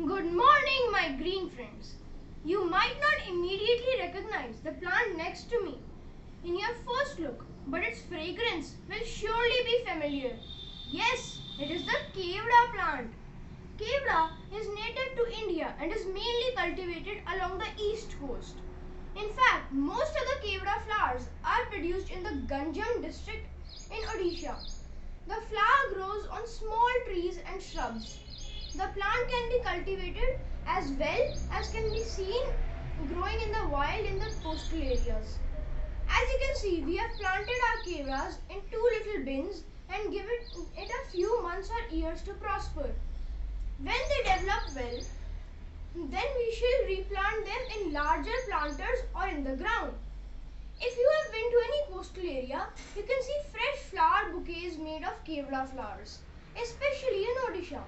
Good morning, my green friends. You might not immediately recognize the plant next to me in your first look, but its fragrance will surely be familiar. Yes, it is the Kewda plant. Kewda is native to India and is mainly cultivated along the east coast. In fact, most of the Kewda flowers are produced in the Ganjam district in Odisha. The flower grows on small trees and shrubs. The plant can be cultivated as well as can be seen growing in the wild in the coastal areas. As you can see, we have planted our kevras in two little bins and given it a few months or years to prosper. When they develop well, then we shall replant them in larger planters or in the ground. If you have been to any coastal area, you can see fresh flower bouquets made of kevra flowers, especially in Odisha.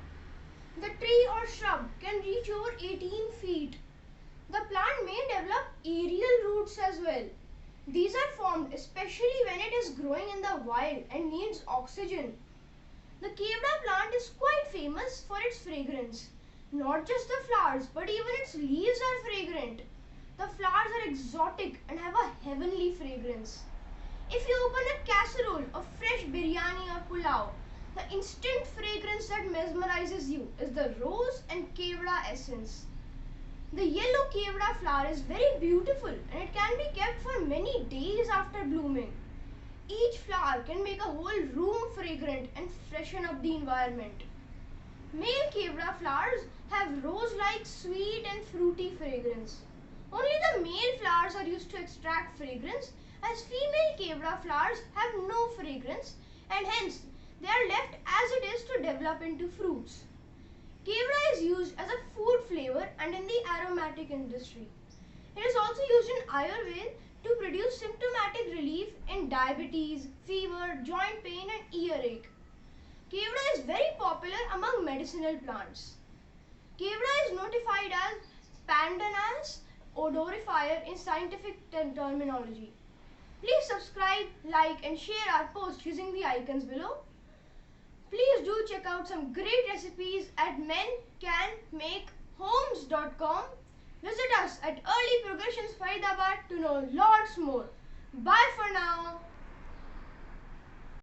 The tree or shrub can reach over 18 feet. The plant may develop aerial roots as well. These are formed especially when it is growing in the wild and needs oxygen. The Kewda plant is quite famous for its fragrance. Not just the flowers, but even its leaves are fragrant. The flowers are exotic and have a heavenly fragrance. If you open a casserole of fresh biryani or pulao, the instant fragrance that mesmerizes you is the rose and Kewda essence. The yellow Kewda flower is very beautiful and it can be kept for many days after blooming. Each flower can make a whole room fragrant and freshen up the environment. Male Kewda flowers have rose-like sweet and fruity fragrance. Only the male flowers are used to extract fragrance, as female Kewda flowers have no fragrance and hence they are left as it is to develop into fruits. Kewda is used as a food flavor and in the aromatic industry. It is also used in Ayurveda to produce symptomatic relief in diabetes, fever, joint pain and earache. Kewda is very popular among medicinal plants. Kewda is notified as pandanus odorifer in scientific terminology. Please subscribe, like and share our post using the icons below. Please do check out some great recipes at mencanmakehomes.com. Visit us at Early Progressions Faridabad to know lots more. Bye for now.